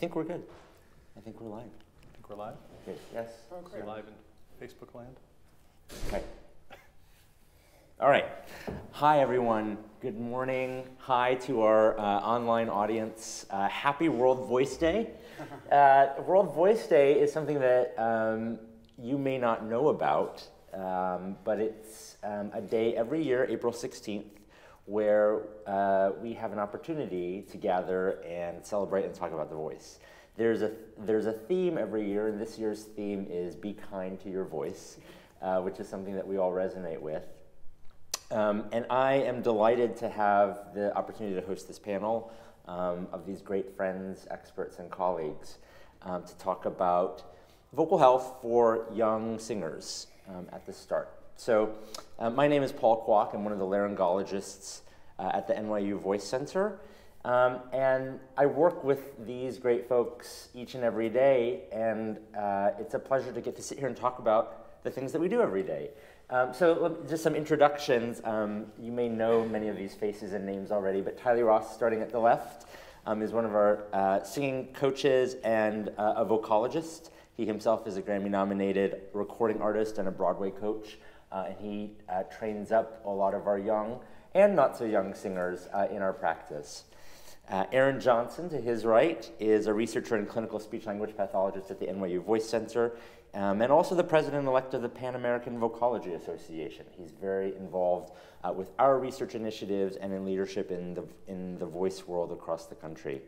think we're good. I think we're live. I think we're live? Good. Yes. Oh, great. We're live in Facebook land. Okay. All right. Hi, everyone. Good morning. Hi to our online audience. Happy World Voice Day. World Voice Day is something that you may not know about, but it's a day every year, April 16th, where we have an opportunity to gather and celebrate and talk about the voice. There's a theme every year, and this year's theme is Be Kind to Your Voice, which is something that we all resonate with. And I am delighted to have the opportunity to host this panel of these great friends, experts, and colleagues to talk about vocal health for young singers at the start. So my name is Paul Kwok. I'm one of the laryngologists at the NYU Voice Center. And I work with these great folks each and every day, and it's a pleasure to get to sit here and talk about the things that we do every day. So just some introductions. You may know many of these faces and names already, but Tyler Ross, starting at the left, is one of our singing coaches and a vocalogist. He himself is a Grammy-nominated recording artist and a Broadway coach, and he trains up a lot of our young and not so young singers in our practice. Aaron Johnson, to his right, is a researcher and clinical speech-language pathologist at the NYU Voice Center, and also the president-elect of the Pan-American Vocology Association. He's very involved with our research initiatives and in leadership in the voice world across the country.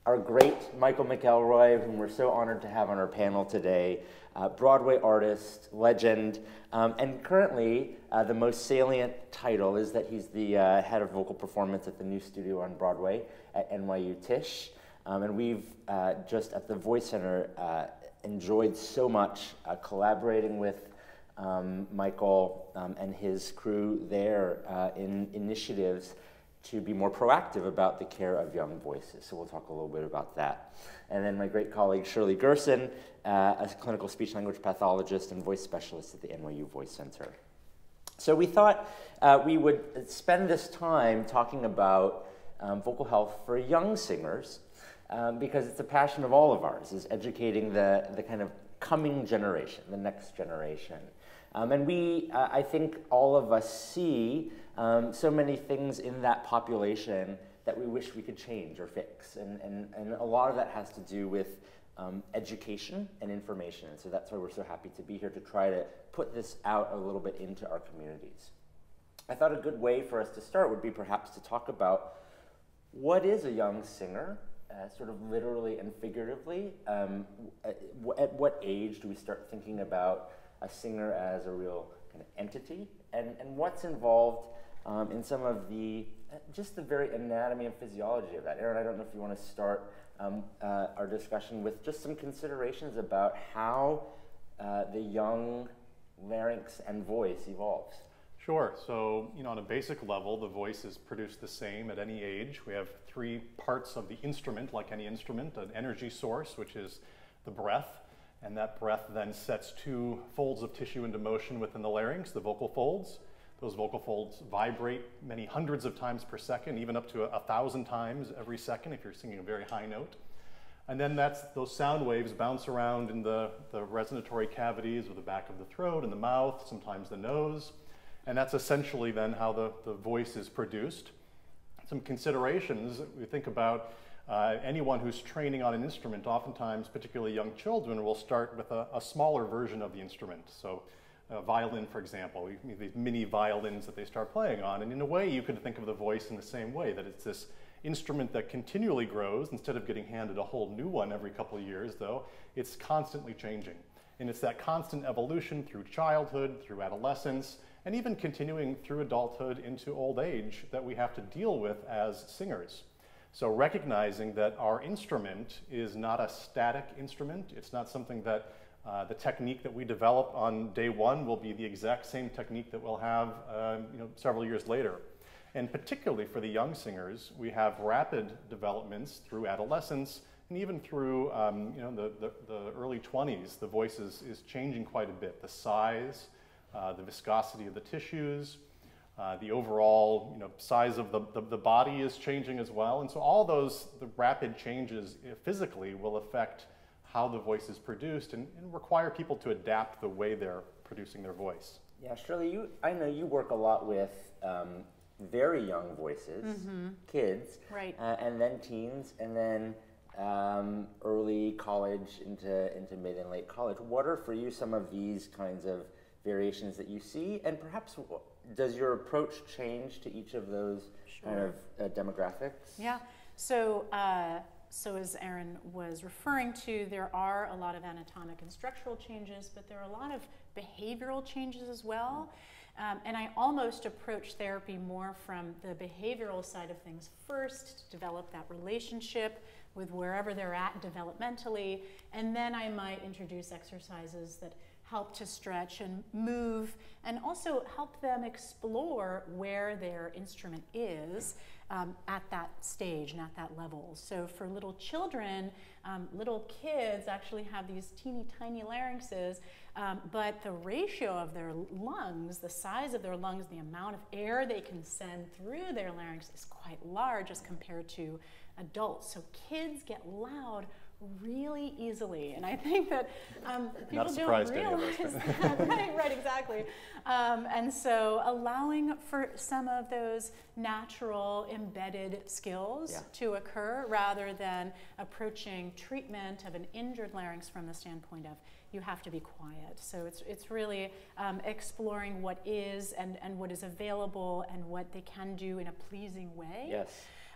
Our great Michael McElroy, whom we're so honored to have on our panel today, Broadway artist, legend, and currently the most salient title is that he's the head of vocal performance at the new studio on Broadway at NYU Tisch. And we've just at the Voice Center enjoyed so much collaborating with Michael and his crew there in initiatives to be more proactive about the care of young voices. So we'll talk a little bit about that. And then my great colleague Shirley Gerson, a clinical speech-language pathologist and voice specialist at the NYU Voice Center. So we thought we would spend this time talking about vocal health for young singers because it's a passion of all of ours, is educating the kind of coming generation, the next generation. And we, I think all of us see so many things in that population that we wish we could change or fix. And a lot of that has to do with education and information. And so that's why we're so happy to be here to try to put this out a little bit into our communities. I thought a good way for us to start would be perhaps to talk about what is a young singer, sort of literally and figuratively. At what age do we start thinking about a singer as a real kind of entity, and what's involved in some of the, just the very anatomy and physiology of that. Aaron, I don't know if you want to start our discussion with just some considerations about how the young larynx and voice evolves. Sure. So, on a basic level, the voice is produced the same at any age. We have three parts of the instrument, like any instrument: an energy source, which is the breath. And that breath then sets two folds of tissue into motion within the larynx, the vocal folds. Those vocal folds vibrate many hundreds of times per second, even up to 1,000 times every second if you're singing a very high note. And then those sound waves bounce around in the resonatory cavities of the back of the throat and the mouth, sometimes the nose. And that's essentially then how the voice is produced. Some considerations, we think about anyone who's training on an instrument, oftentimes, particularly young children, will start with a smaller version of the instrument. So a violin, for example, these mini violins that they start playing on. And in a way, you could think of the voice in the same way, that it's this instrument that continually grows. Instead of getting handed a whole new one every couple of years, though, it's constantly changing. And it's that constant evolution through childhood, through adolescence, and even continuing through adulthood into old age that we have to deal with as singers. So recognizing that our instrument is not a static instrument, it's not something that the technique that we develop on day one will be the exact same technique that we'll have several years later. And particularly for the young singers, we have rapid developments through adolescence and even through the early 20s. The voice is changing quite a bit. The size, the viscosity of the tissues, The overall size of the body is changing as well. And so all the rapid changes physically will affect how the voice is produced and require people to adapt the way they're producing their voice. Yeah, Shirley, I know you work a lot with very young voices, kids, right. And then teens, and then early college into mid and late college. What are for you some of these kinds of variations that you see, and perhaps does your approach change to each of those kind of demographics? Yeah. So as Aaron was referring to, there are a lot of anatomic and structural changes, but there are a lot of behavioral changes as well. And I almost approach therapy more from the behavioral side of things first, to develop that relationship with wherever they're at developmentally, and then I might introduce exercises that help to stretch and move, and also help them explore where their instrument is at that stage and at that level. So for little children, little kids actually have these teeny tiny larynxes, but the ratio of their lungs, the size of their lungs, the amount of air they can send through their larynx is quite large as compared to adults. So kids get loud really easily, and I think that people don't realize that. Right, exactly. And so allowing for some of those natural embedded skills to occur, rather than approaching treatment of an injured larynx from the standpoint of you have to be quiet. So it's really exploring what is and what is available and what they can do in a pleasing way. Yes.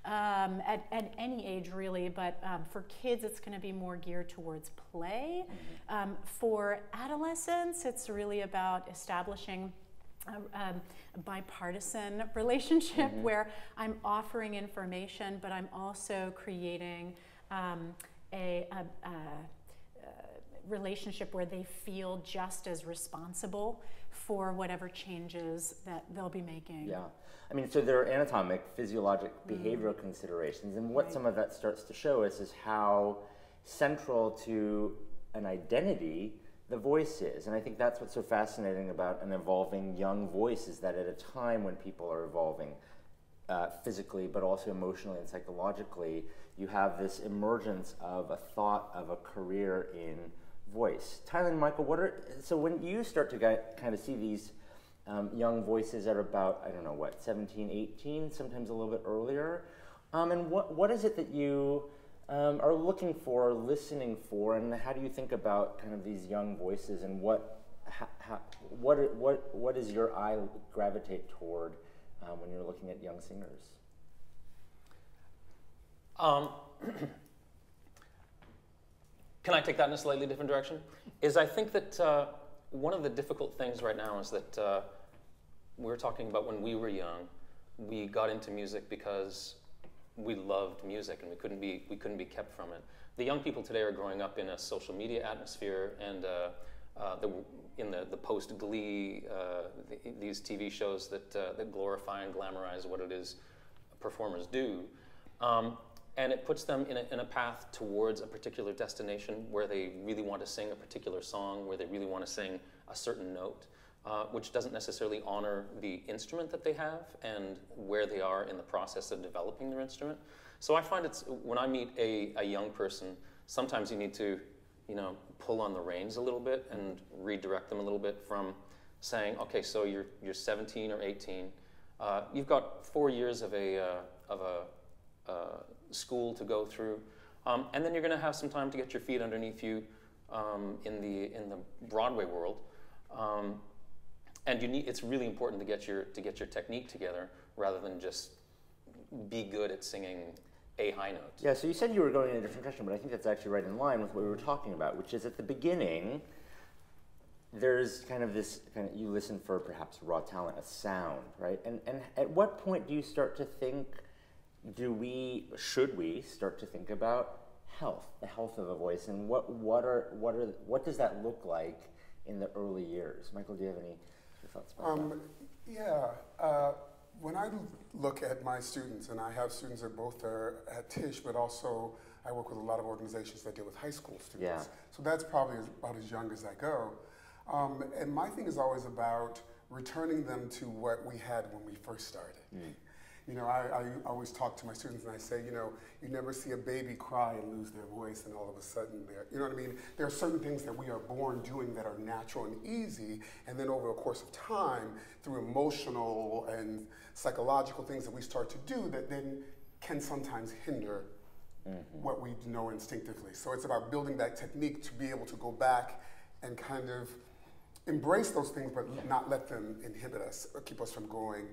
At any age really, but for kids it's going to be more geared towards play. For adolescents, it's really about establishing a bipartisan relationship where I'm offering information, but I'm also creating a relationship where they feel just as responsible for whatever changes that they'll be making. Yeah. I mean, so there are anatomic, physiologic, behavioral considerations, and what some of that starts to show us is how central to an identity the voice is. And I think that's what's so fascinating about an evolving young voice, is that at a time when people are evolving physically, but also emotionally and psychologically, you have this emergence of a thought of a career in voice. Tyler and Michael, so when you start to kind of see these young voices at about, I don't know, what, 17, 18, sometimes a little bit earlier, and what is it that you are looking for, listening for, and how do you think about kind of these young voices, and what does your eye gravitate toward when you're looking at young singers? Can I take that in a slightly different direction? I think that one of the difficult things right now is that we're talking about when we were young, we got into music because we loved music and we couldn't be kept from it. The young people today are growing up in a social media atmosphere and in the post-Glee, these TV shows that glorify and glamorize what it is performers do. And it puts them in a path towards a particular destination where they really want to sing a particular song, where they really want to sing a certain note, which doesn't necessarily honor the instrument that they have and where they are in the process of developing their instrument. So I find when I meet a young person, sometimes you need to, pull on the reins a little bit and redirect them a little bit from saying, okay, so you're 17 or 18, you've got 4 years of a school to go through, and then you're going to have some time to get your feet underneath you in the Broadway world, and it's really important to get your technique together rather than just be good at singing a high note. Yeah, so you said you were going in a different direction, but I think that's actually right in line with what we were talking about, which is at the beginning, there's kind of this, you listen for perhaps raw talent, a sound, right? And at what point do you start to think, should we start to think about health, the health of a voice, and what does that look like in the early years? Michael, do you have any thoughts about that? Yeah. When I look at my students, and I have students that both are at Tisch, but also I work with a lot of organizations that deal with high school students. Yeah. So that's probably about as young as I go. And my thing is always about returning them to what we had when we first started. You know, I always talk to my students and I say, you know, you never see a baby cry and lose their voice and all of a sudden they're, you know what I mean? There are certain things that we are born doing that are natural and easy, and then over the course of time, through emotional and psychological things that we start to do that then can sometimes hinder what we know instinctively. So it's about building that technique to be able to go back and kind of embrace those things, but not let them inhibit us or keep us from growing,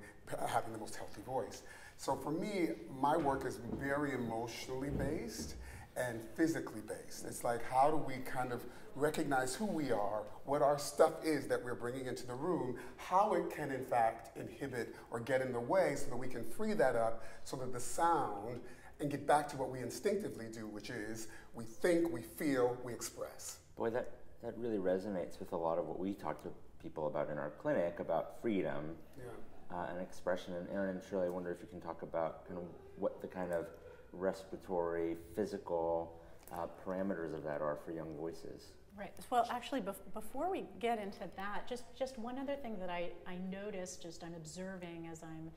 having the most healthy voice. So for me, my work is very emotionally based and physically based. It's like, how do we kind of recognize who we are, what our stuff is that we're bringing into the room, how it can in fact inhibit or get in the way so that we can free that up so that the sound, and get back to what we instinctively do, which is we think, we feel, we express. Boy, that really resonates with a lot of what we talk to people about in our clinic, about freedom and expression. And Aaron and Shirley, I wonder if you can talk about kind of what the kind of respiratory, physical parameters of that are for young voices. Right. Well, actually, before we get into that, just one other thing that I noticed, just I'm observing as I'm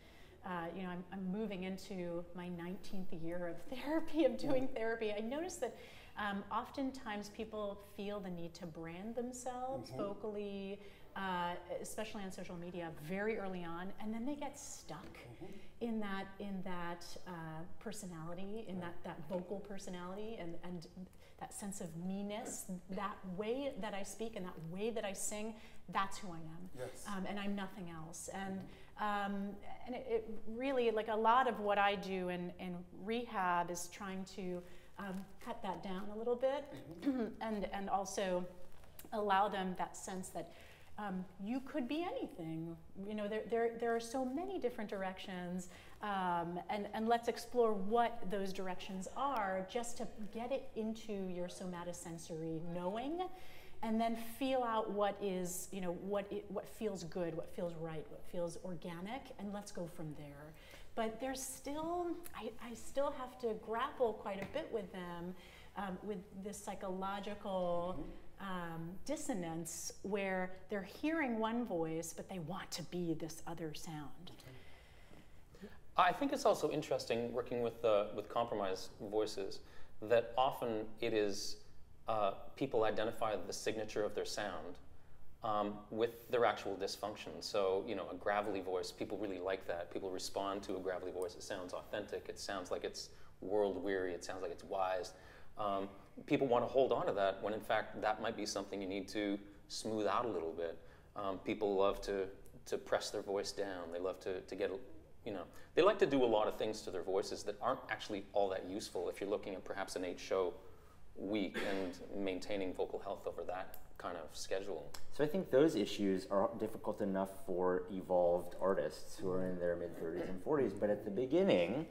moving into my 19th year of therapy, of doing therapy. I noticed that oftentimes people feel the need to brand themselves vocally, especially on social media, very early on, and then they get stuck in that personality, in that vocal personality, and that sense of me-ness, that way that I speak and that way that I sing, that's who I am. Yes. And I'm nothing else. And it really, like a lot of what I do in rehab is trying to cut that down a little bit and also allow them that sense that you could be anything. You know, there are so many different directions, and let's explore what those directions are just to get it into your somatosensory knowing, and then feel out what is, you know, what feels good, what feels right, what feels organic, and let's go from there. But there's still, I still have to grapple quite a bit with them, with this psychological dissonance where they're hearing one voice, but they want to be this other sound. I think it's also interesting working with compromised voices that often it is people identify the signature of their sound with their actual dysfunction. So, you know, a gravelly voice, people really like that. People respond to a gravelly voice. It sounds authentic. It sounds like it's world-weary. It sounds like it's wise. People want to hold on to that when, in fact, that might be something you need to smooth out a little bit. People love to press their voice down. They love to get, you know, they like to do a lot of things to their voices that aren't actually all that useful if you're looking at perhaps an 8-show week and maintaining vocal health over that kind of schedule. So I think those issues are difficult enough for evolved artists who are in their mid-30s and 40s, but at the beginning,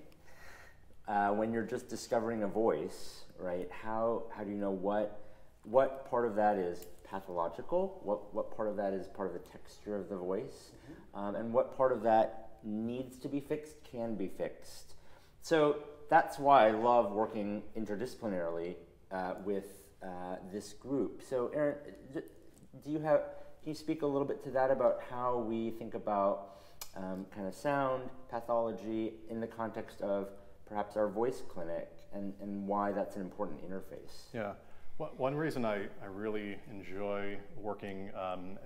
when you're just discovering a voice, right, how do you know what part of that is pathological, what part of that is part of the texture of the voice, and what part of that needs to be fixed, can be fixed. So that's why I love working interdisciplinarily with this group. So Aaron, can you speak a little bit to that about how we think about kind of sound pathology in the context of perhaps our voice clinic and why that's an important interface? Yeah. One reason I really enjoy working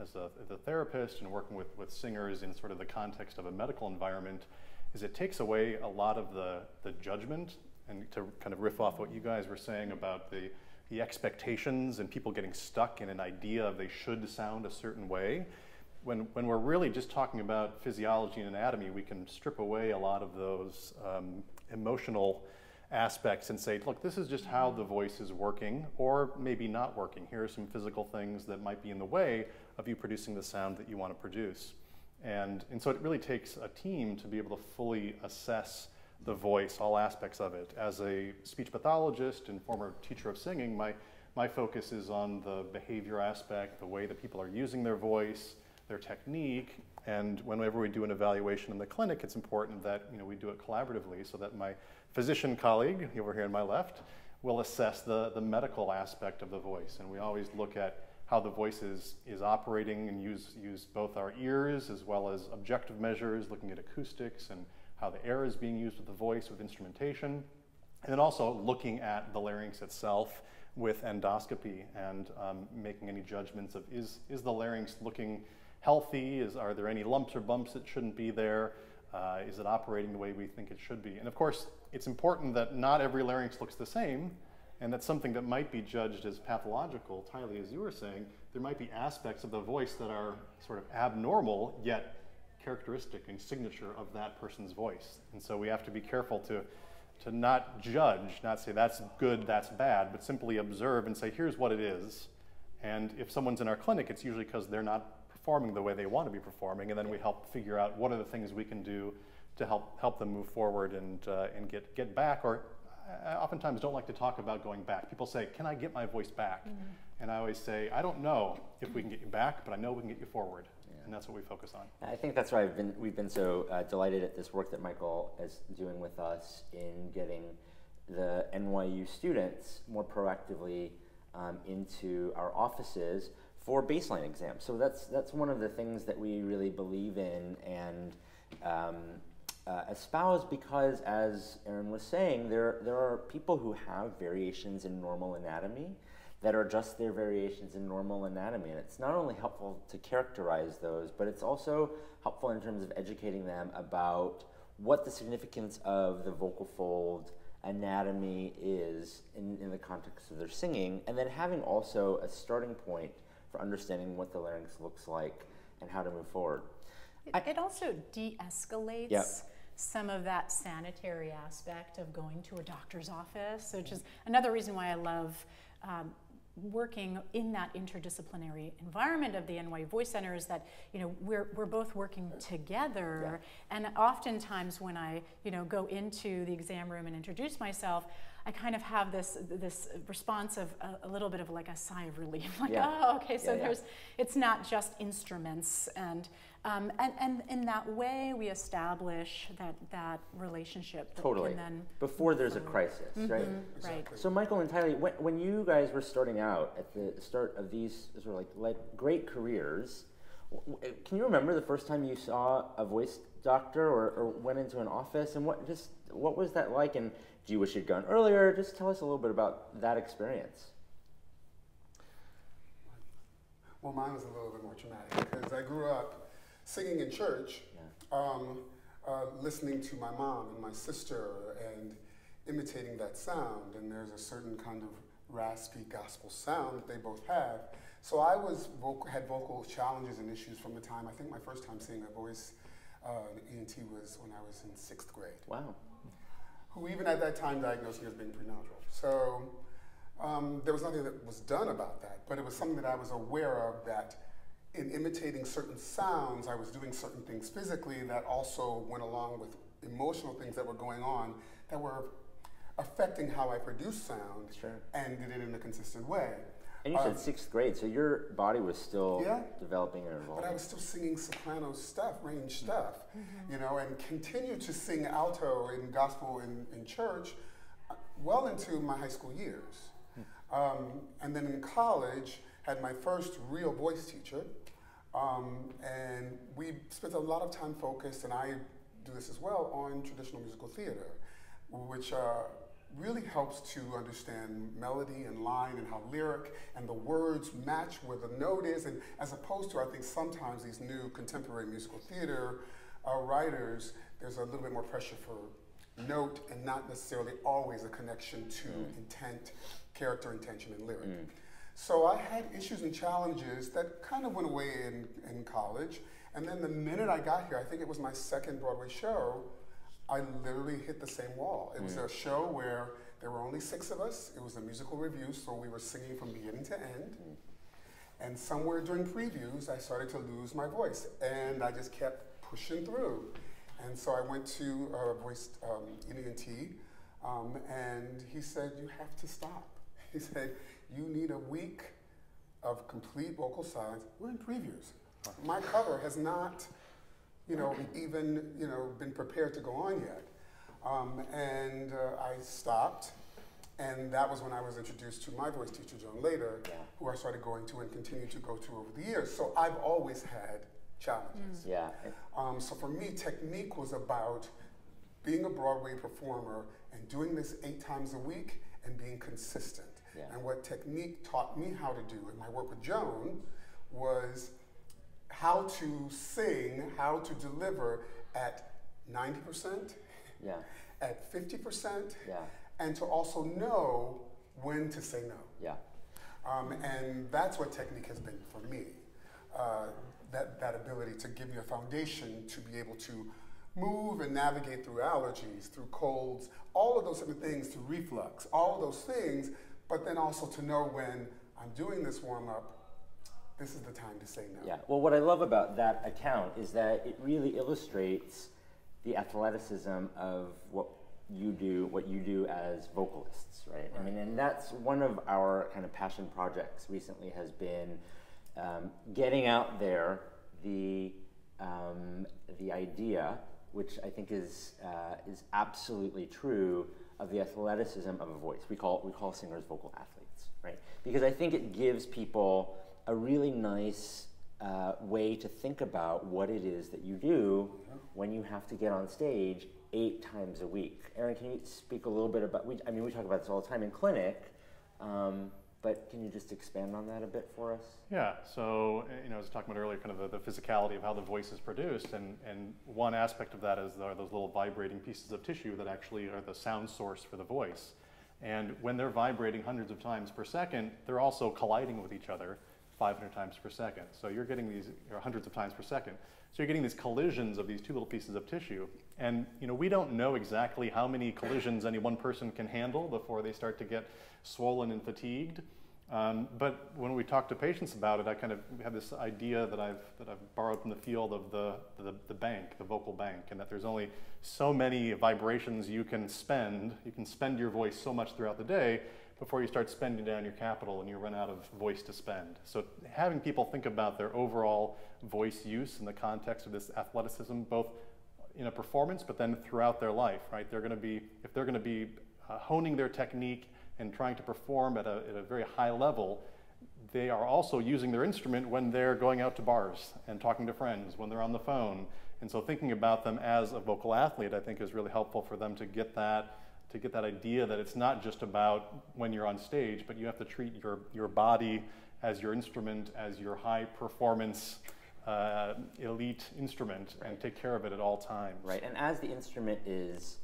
as a therapist and working with singers in sort of the context of a medical environment is it takes away a lot of the judgment, and to kind of riff off what you guys were saying about the expectations and people getting stuck in an idea of they should sound a certain way. When we're really just talking about physiology and anatomy, we can strip away a lot of those emotional aspects and say, look, this is just how the voice is working or maybe not working. Here are some physical things that might be in the way of you producing the sound that you want to produce. And so it really takes a team to be able to fully assess the voice, all aspects of it. As a speech pathologist and former teacher of singing, my focus is on the behavior aspect, the way that people are using their voice, their technique, and whenever we do an evaluation in the clinic, it's important that we do it collaboratively so that my physician colleague over here on my left will assess the medical aspect of the voice. And we always look at how the voice is operating, and use both our ears as well as objective measures, looking at acoustics and how the air is being used with the voice, with instrumentation. And then also looking at the larynx itself with endoscopy and making any judgments of is the larynx looking healthy? Are there any lumps or bumps that shouldn't be there? Is it operating the way we think it should be? And of course, it's important that not every larynx looks the same, and that's something that might be judged as pathological. Tylee, as you were saying, there might be aspects of the voice that are sort of abnormal, yet characteristic and signature of that person's voice. And so we have to be careful to not judge, not say that's good, that's bad, but simply observe and say, here's what it is. And if someone's in our clinic, it's usually because they're not performing the way they want to be performing, and then we help figure out what are the things we can do to help them move forward and get back. Or I oftentimes don't like to talk about going back. People say, can I get my voice back? Mm-hmm. And I always say, I don't know if we can get you back, but I know we can get you forward. Yeah. And that's what we focus on. I think that's why we've been so delighted at this work that Michael is doing with us in getting the NYU students more proactively into our offices for baseline exams. So that's one of the things that we really believe in and espouse, because, as Aaron was saying, there are people who have variations in normal anatomy that are just their variations in normal anatomy. And it's not only helpful to characterize those, but it's also helpful in terms of educating them about what the significance of the vocal fold anatomy is in the context of their singing, and then having also a starting point for understanding what the larynx looks like and how to move forward. It also de-escalates Yep. some of that sanitary aspect of going to a doctor's office, which is another reason why I love working in that interdisciplinary environment of the NYU Voice Center, is that we're both working together. Yeah. And oftentimes when I go into the exam room and introduce myself, I kind of have this response of a little bit of like a sigh of relief, like, yeah. Oh, okay, so it's not just instruments, and in that way we establish that relationship that totally. can then before there's a crisis, mm-hmm. right? Exactly. Right. So Michael and Tylee, when you guys were starting out at the start of these sort of like great careers, can you remember the first time you saw a voice doctor or went into an office, and what was that like? And do you wish you'd gone earlier? Just tell us a little bit about that experience. Well, mine was a little bit more traumatic because I grew up singing in church, listening to my mom and my sister and imitating that sound. And there's a certain kind of raspy gospel sound that they both have. So I had vocal challenges and issues from the time. I think my first time seeing a voice ENT was when I was in 6th grade. Wow. Who even at that time diagnosed me as being prenatal. So there was nothing that was done about that, but it was something that I was aware of, that in imitating certain sounds, I was doing certain things physically that also went along with emotional things that were going on that were affecting how I produced sound. Sure. And did it in a consistent way. And you said 6th grade, so your body was still developing and evolving. But I was still singing soprano stuff, range stuff, and continued to sing alto in gospel in church well into my high school years. And then in college, had my first real voice teacher, and we spent a lot of time focused, and I do this as well, on traditional musical theater, which really helps to understand melody and line and how lyric and the words match where the note is, and as opposed to, I think sometimes these new contemporary musical theater writers, there's a little bit more pressure for note and not necessarily always a connection to intent, character, intention, and lyric. So I had issues and challenges that kind of went away in college, and then the minute I got here, I think it was my second Broadway show, I literally hit the same wall. It was a show where there were only 6 of us. It was a musical review, so we were singing from beginning to end. And somewhere during previews, I started to lose my voice, and I just kept pushing through. And so I went to a voice ENT, and he said, "You have to stop." He said, "You need a week of complete vocal silence." We're in previews. My cover has not even been prepared to go on yet. And I stopped, And that was when I was introduced to my voice teacher, Joan Lader, who I started going to and continue to go to over the years. So I've always had challenges. Yeah. So for me, technique was about being a Broadway performer and doing this 8 times a week and being consistent. Yeah. And what technique taught me how to do in my work with Joan was how to sing, how to deliver at 90%, at 50%, and to also know when to say no. Yeah. And that's what technique has been for me. That ability to give you a foundation to be able to move and navigate through allergies, through colds, all of those different things, through reflux, all of those things, but then also to know when I'm doing this warm-up, this is the time to say no. Yeah, well, what I love about that account is that it really illustrates the athleticism of what you do as vocalists, right? I mean, and that's one of our kind of passion projects recently has been getting out there the idea, which I think is absolutely true, of the athleticism of a voice. We call singers vocal athletes, right? Because I think it gives people a really nice way to think about what it is that you do when you have to get on stage 8 times a week. Aaron, can you speak a little bit about, we talk about this all the time in clinic, but can you just expand on that a bit for us? Yeah, so, I was talking about earlier kind of the physicality of how the voice is produced, and one aspect of that is those little vibrating pieces of tissue that actually are the sound source for the voice. And when they're vibrating hundreds of times per second, they're also colliding with each other 500 times per second. So you're getting these, or hundreds of times per second. So you're getting these collisions of these 2 little pieces of tissue. And we don't know exactly how many collisions any one person can handle before they start to get swollen and fatigued. But when we talk to patients about it, I kind of have this idea that I've borrowed from the field of the bank, the vocal bank, and that there's only so many vibrations you can spend. You can spend your voice so much throughout the day before you start spending down your capital and you run out of voice to spend. So having people think about their overall voice use in the context of this athleticism, both in a performance, but then throughout their life, right? If they're going to be honing their technique and trying to perform at a very high level, they are also using their instrument when they're going out to bars and talking to friends, when they're on the phone. And so thinking about them as a vocal athlete, I think, is really helpful for them to get that idea that it's not just about when you're on stage, but you have to treat your body as your instrument, as your high performance elite instrument, and take care of it at all times. Right, and as the instrument is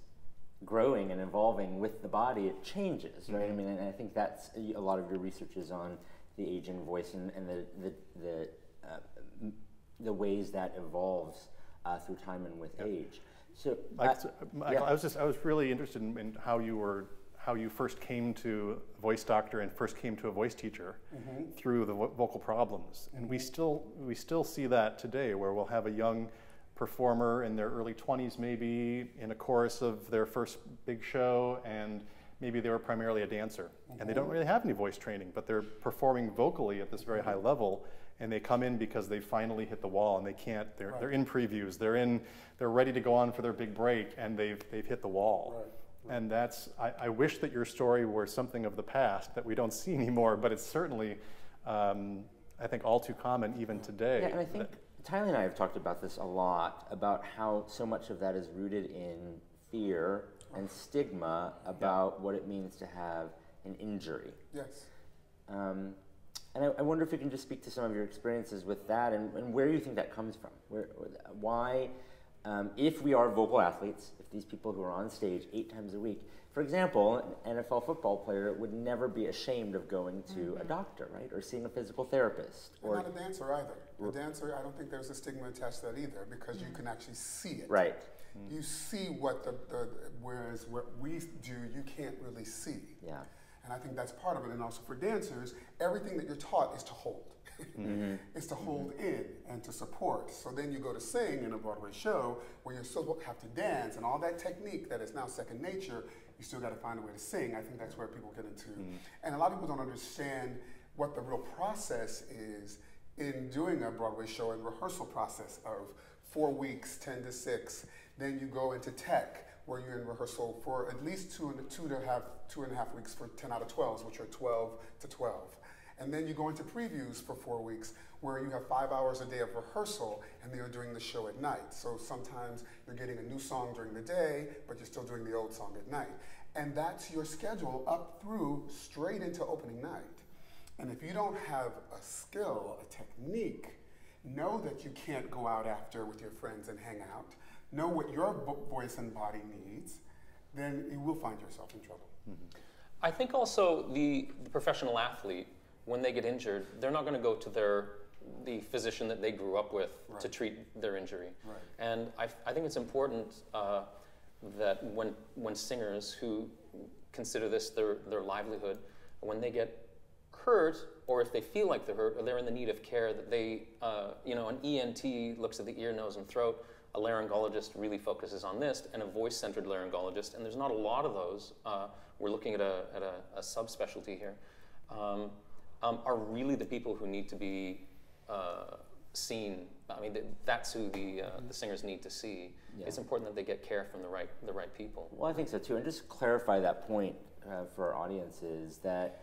growing and evolving with the body, it changes, right? I mean, and I think that's a lot of your research is on the aging voice and the ways that evolves through time and with age. So, Michael, I was really interested in how you first came to a voice doctor and first came to a voice teacher through the vocal problems, and we still see that today, where we'll have a young performer in their early 20s, maybe in a chorus of their first big show, and maybe they were primarily a dancer, and they don't really have any voice training, but they're performing vocally at this very high level, and they come in because they finally hit the wall, and they can't. They're in previews. They're ready to go on for their big break, and they've hit the wall. Right. And that's. I wish that your story were something of the past that we don't see anymore, but it's certainly, I think, all too common even today. Yeah, and I think Tyler and I have talked about this a lot, about how so much of that is rooted in fear and stigma about what it means to have an injury. Yes. And I wonder if you can just speak to some of your experiences with that and where you think that comes from. Why, if we are vocal athletes, if these people who are on stage 8 times a week, for example, an NFL football player would never be ashamed of going to a doctor, right? Or seeing a physical therapist. Or not a dancer either. A dancer, I don't think there's a stigma attached to that either, because you can actually see it. Right. You see what whereas what we do, you can't really see. Yeah. And I think that's part of it. And also for dancers, everything that you're taught is to hold. Is to hold in and to support. So then you go to sing in a Broadway show where you still have to dance, and all that technique that is now second nature, you still got to find a way to sing. I think that's where people get into. And a lot of people don't understand what the real process is in doing a Broadway show, and rehearsal process of 4 weeks, 10 to 6. Then you go into tech, where you're in rehearsal for at least two and a half weeks for 10 out of 12s, which are 12 to 12. And then you go into previews for 4 weeks, where you have 5 hours a day of rehearsal, and then you're doing the show at night. So sometimes you're getting a new song during the day, but you're still doing the old song at night. And that's your schedule up through straight into opening night. And if you don't have a skill, a technique, know that you can't go out after with your friends and hang out, know what your voice and body needs, then you will find yourself in trouble. Mm-hmm. I think also the professional athlete, when they get injured, they're not going to go to the physician that they grew up with to treat their injury. Right. And I think it's important that when singers who consider this their livelihood, when they get hurt, or if they feel like they're hurt, or they're in the need of care, that they, an ENT looks at the ear, nose, and throat, a laryngologist really focuses on this, and a voice-centered laryngologist, and there's not a lot of those, we're looking at a subspecialty here, are really the people who need to be seen. I mean, that's who the singers need to see. Yeah. It's important that they get care from the right people. Well, I think so too. And just to clarify that point for our audiences, that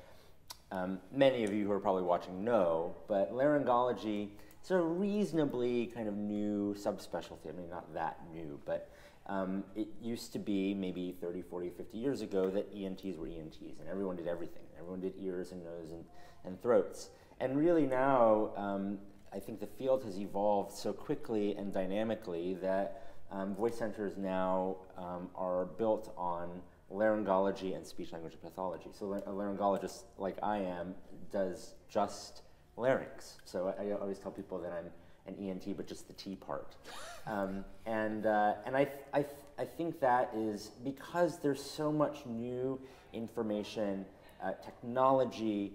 many of you who are probably watching know, but laryngology is a reasonably kind of new subspecialty. I mean, not that new, but it used to be maybe 30, 40, 50 years ago that ENTs were ENTs, and everyone did everything. Everyone did ears and nose and throats. And really now, I think the field has evolved so quickly and dynamically that voice centers now are built on laryngology and speech-language pathology. So a laryngologist, like I am, does just larynx. So I always tell people that I'm an ENT, but just the T part. And I think that is because there's so much new information, technology,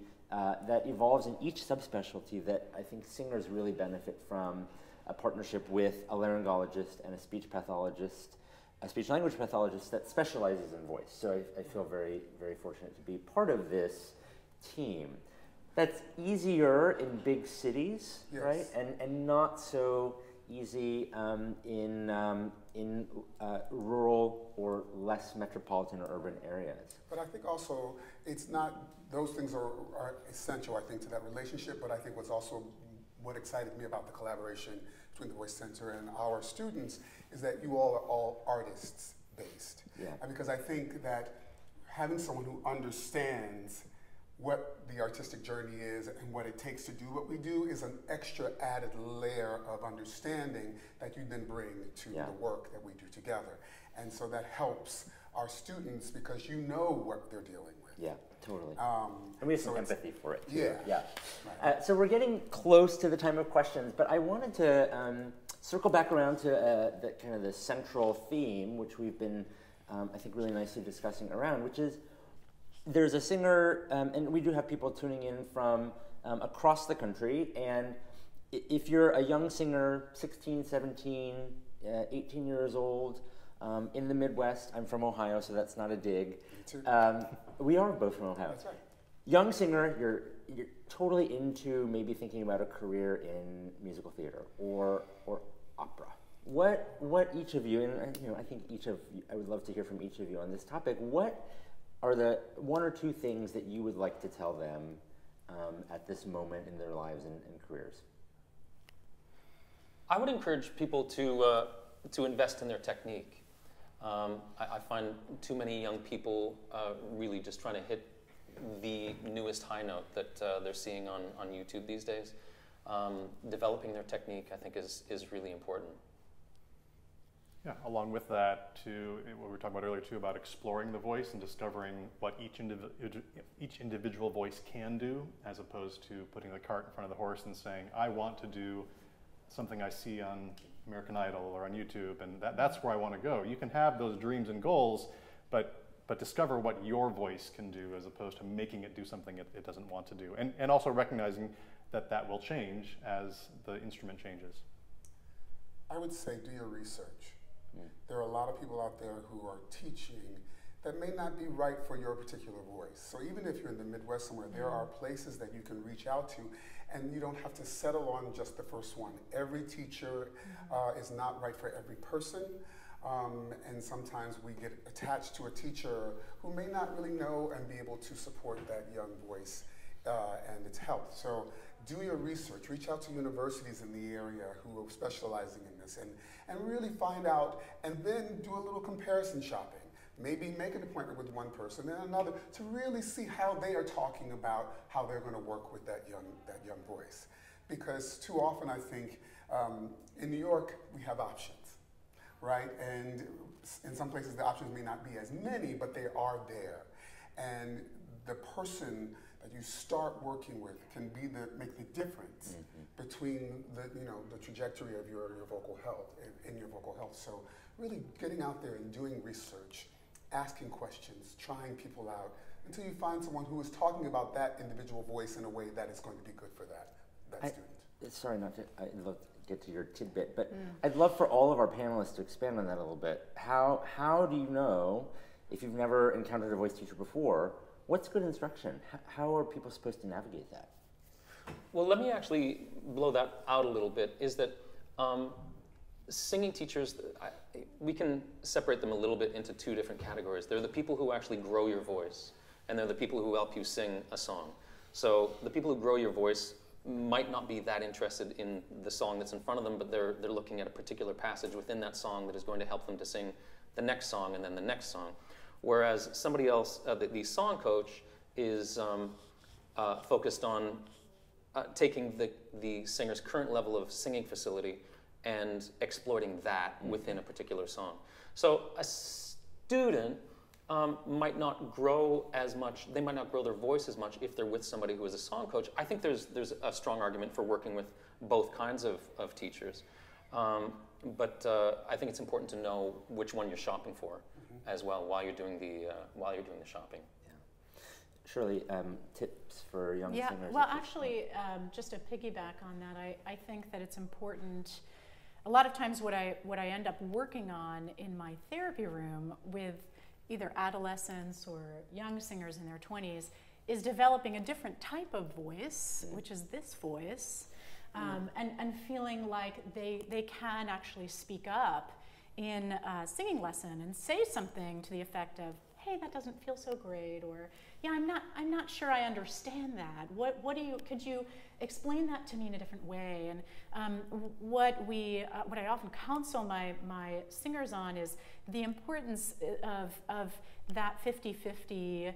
that evolves in each subspecialty, that I think singers really benefit from a partnership with a laryngologist and a speech pathologist, a speech-language pathologist that specializes in voice. So I feel very, very fortunate to be part of this team. That's easier in big cities, yes, right? And not so easy in rural or less metropolitan or urban areas. But I think also it's not, those things are essential, I think, to that relationship, but I think what excited me about the collaboration between the Voice Center and our students is that you all are all artists based. Yeah. And because I think that having someone who understands what the artistic journey is and what it takes to do what we do is an extra added layer of understanding that you then bring to the work that we do together. And so that helps our students because you know what they're dealing with. Yeah, totally. And we have some empathy for it too. Yeah. Right. So we're getting close to the time of questions, but I wanted to circle back around to the central theme, which we've been, I think, really nicely discussing around, which is there's a singer, and we do have people tuning in from across the country, and if you're a young singer, 16, 17, 18 years old, in the Midwest, I'm from Ohio, so that's not a dig. Me too. We are both from Ohio. That's right. Young singer, you're totally into maybe thinking about a career in musical theater or opera. What each of you, and I think I would love to hear from each of you on this topic. What are the one or two things that you would like to tell them at this moment in their lives and careers? I would encourage people to invest in their technique. I find too many young people really just trying to hit the newest high note that they're seeing on YouTube these days. Developing their technique, I think, is really important. Yeah, along with that, what we were talking about earlier too, about exploring the voice and discovering what each individual voice can do, as opposed to putting the cart in front of the horse and saying, I want to do something I see on American Idol or on YouTube, and that's where I want to go. You can have those dreams and goals, but discover what your voice can do as opposed to making it do something it doesn't want to do. And also recognizing that will change as the instrument changes. I would say do your research. There are a lot of people out there who are teaching that may not be right for your particular voice. So even if you're in the Midwest somewhere, there are places that you can reach out to, and you don't have to settle on just the first one. Every teacher is not right for every person, and sometimes we get attached to a teacher who may not really know and be able to support that young voice and its health. So do your research, reach out to universities in the area who are specializing in this, and really find out, and then do a little comparison shopping. Maybe make an appointment with one person and another to really see how they are talking about how they're going to work with that young voice. Because too often I think in New York we have options, right? And in some places the options may not be as many, but they are there. And the person that you start working with can be make the difference between the trajectory of your vocal health in your vocal health. So really getting out there and doing research, asking questions, trying people out, until you find someone who is talking about that individual voice in a way that is going to be good for that student. Sorry, I'd love to get to your tidbit, but I'd love for all of our panelists to expand on that a little bit. How do you know, if you've never encountered a voice teacher before, what's good instruction? How are people supposed to navigate that? Well, let me actually blow that out a little bit, is that singing teachers, we can separate them a little bit into two different categories. They're the people who actually grow your voice, and they're the people who help you sing a song. So the people who grow your voice might not be that interested in the song that's in front of them, but they're looking at a particular passage within that song that is going to help them to sing the next song and then the next song. Whereas somebody else, the song coach, is focused on taking the singer's current level of singing facility and exploiting that within a particular song. So a student might not grow as much, they might not grow their voice as much if they're with somebody who is a song coach. I think there's a strong argument for working with both kinds of teachers. But I think it's important to know which one you're shopping for as well while you're doing the shopping. Shirley, tips for young singers? Yeah, well, actually, just to piggyback on that, I think that it's important. A lot of times what I end up working on in my therapy room with either adolescents or young singers in their 20s is developing a different type of voice, which is this voice, and feeling like they can actually speak up in a singing lesson and say something to the effect of, hey, that doesn't feel so great, or yeah, I'm not sure I understand that. Could you explain that to me in a different way? And what I often counsel my singers on is the importance of that 50-50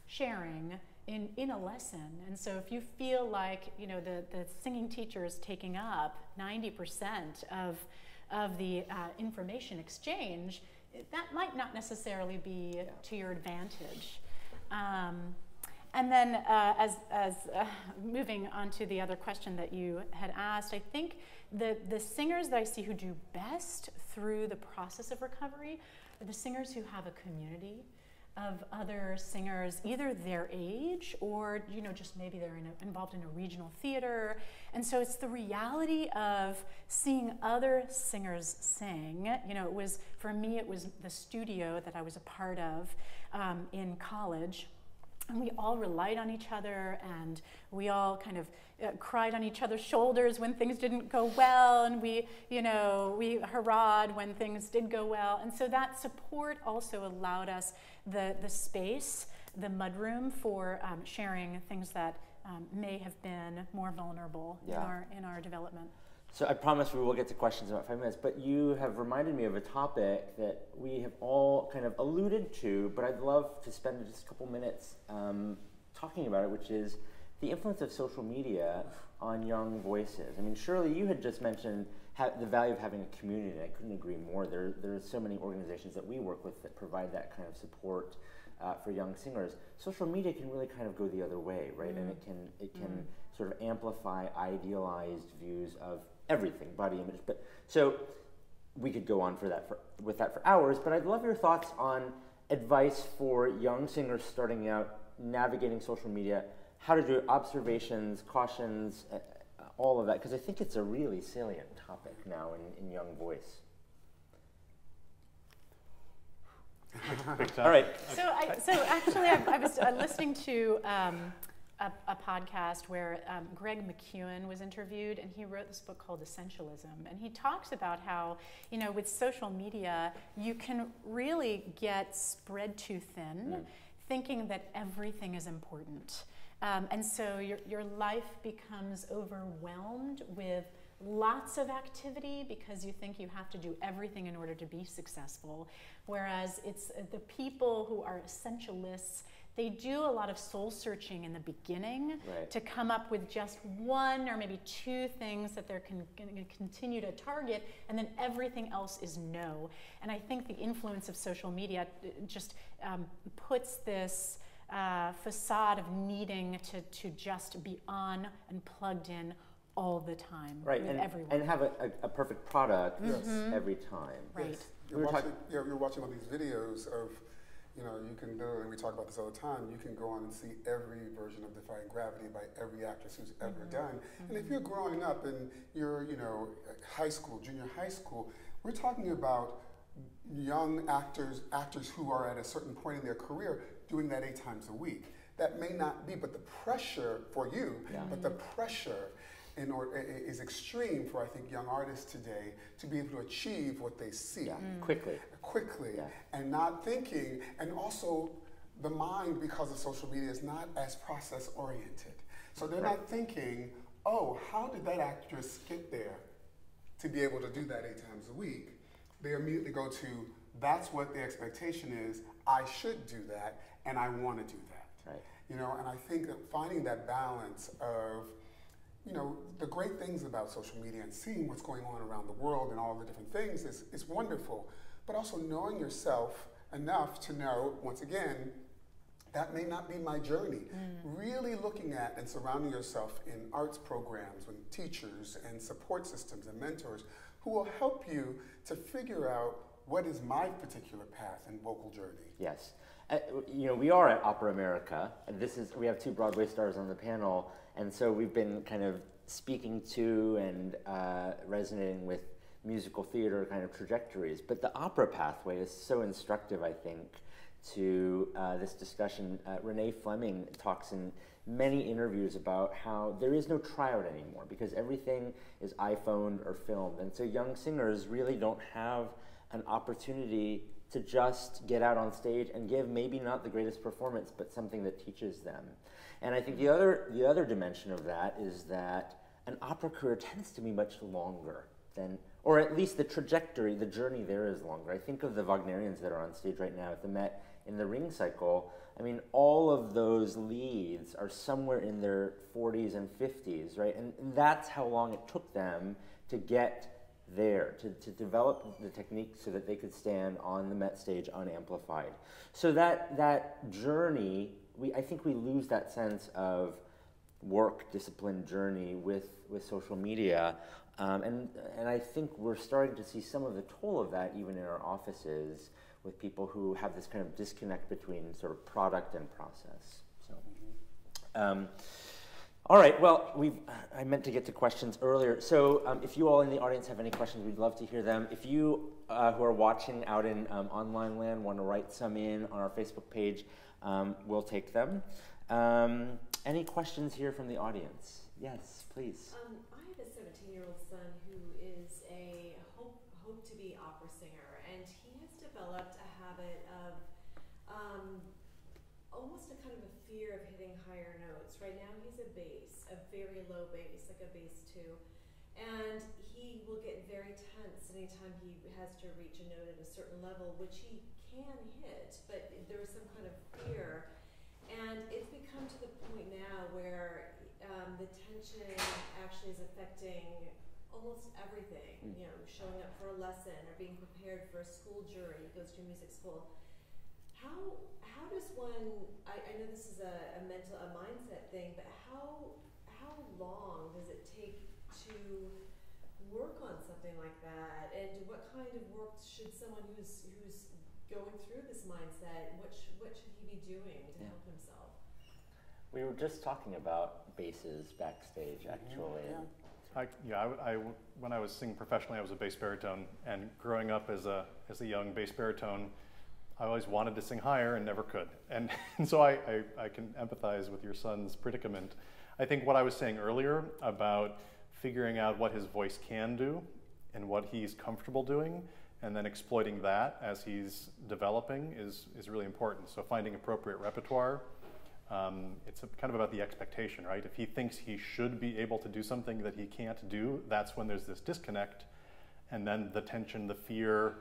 sharing in a lesson. And so if you feel like the singing teacher is taking up 90% of the information exchange, that might not necessarily be to your advantage. And then as moving on to the other question that you had asked, I think the singers that I see who do best through the process of recovery are the singers who have a community of other singers, either their age or just maybe they're involved in a regional theater. And so it's the reality of seeing other singers sing. For me it was the studio that I was a part of in college. And we all relied on each other, and we all kind of cried on each other's shoulders when things didn't go well, and we hurrahed when things did go well. And so that support also allowed us the space, the mudroom for sharing things that may have been more vulnerable in our development. So I promise we will get to questions in about 5 minutes, but you have reminded me of a topic that we have all kind of alluded to, but I'd love to spend just a couple minutes talking about it, which is the influence of social media on young voices. I mean, Shirley, you had just mentioned the value of having a community, and I couldn't agree more. There are so many organizations that we work with that provide that kind of support for young singers. Social media can really kind of go the other way, right? And it can sort of amplify idealized views of everything, body image. But so we could go on with that for hours, but I'd love your thoughts on advice for young singers starting out, navigating social media, how to do it, observations, cautions, all of that, because I think it's a really salient topic now in young voice. Big time. All right. So actually, I was listening to a podcast where Greg McEwen was interviewed, and he wrote this book called Essentialism. And he talks about how, with social media, you can really get spread too thin, thinking that everything is important. And so your life becomes overwhelmed with lots of activity because you think you have to do everything in order to be successful. Whereas it's the people who are essentialists, they do a lot of soul searching in the beginning to come up with just one or maybe two things that they're going to continue to target, and then everything else is no. And I think the influence of social media just puts this facade of needing to just be on and plugged in all the time with everyone. And have a perfect product every time. Right. Yes. You're watching all these videos of, you can do, and we talk about this all the time, you can go on and see every version of Defying Gravity by every actress who's ever done. And if you're growing up and you're, high school, junior high school, we're talking about young actors who are at a certain point in their career doing that 8 times a week. That may not be, but the pressure for you, but the pressure is extreme for, I think, young artists today to be able to achieve what they see. Quickly, and not thinking, and also the mind, because of social media, is not as process oriented. So they're not thinking, oh, how did that actress get there to be able to do that 8 times a week? They immediately go to, that's what the expectation is, I should do that, and I want to do that. Right. And I think that finding that balance of, the great things about social media and seeing what's going on around the world and all the different things is wonderful, but also knowing yourself enough to know, once again, that may not be my journey. Really looking at and surrounding yourself in arts programs with teachers and support systems and mentors who will help you to figure out what is my particular path and vocal journey. Yes. We are at Opera America, and we have 2 Broadway stars on the panel, and so we've been kind of speaking to and resonating with musical theater kind of trajectories. But the opera pathway is so instructive, I think, to this discussion. Renee Fleming talks in many interviews about how there is no tryout anymore because everything is iPhoned or filmed, and so young singers really don't have an opportunity to just get out on stage and give maybe not the greatest performance, but something that teaches them. And I think the other dimension of that is that an opera career tends to be much longer than, or at least the trajectory, the journey there is longer. I think of the Wagnerians that are on stage right now at the Met in the Ring cycle. I mean, all of those leads are somewhere in their 40s and 50s, right? And that's how long it took them to get there, to develop the technique so that they could stand on the Met stage unamplified. So that journey, I think we lose that sense of work, discipline journey with social media. And I think we're starting to see some of the toll of that even in our offices with people who have this kind of disconnect between sort of product and process. So, all right, well, I meant to get to questions earlier. So if you all in the audience have any questions, we'd love to hear them. If you who are watching out in online land want to write some in on our Facebook page, we'll take them. Any questions here from the audience? Yes, please. I have a 17-year-old son who is a hope-to-be opera singer, and he has developed a habit of almost a kind of a fear of hitting higher notes. Right now he's a bass, a very low bass, like a bass 2, and he will get very tense anytime he has to reach a note at a certain level, which he can hit, but there is some kind of fear. And it's become to the point now where the tension actually is affecting almost everything. Showing up for a lesson or being prepared for a school jury. He goes to music school. How does one? I know this is a mindset thing, but how long does it take to work on something like that? And what kind of work should someone who's going through this mindset, what should he be doing to help himself? We were just talking about basses backstage, actually. When I was singing professionally, I was a bass baritone, and growing up as a young bass baritone, I always wanted to sing higher and never could. And so I can empathize with your son's predicament. I think what I was saying earlier about figuring out what his voice can do and what he's comfortable doing, and then exploiting that as he's developing is really important. So finding appropriate repertoire. It's kind of about the expectation, right? If he thinks he should be able to do something that he can't do, that's when there's this disconnect. And then the tension, the fear,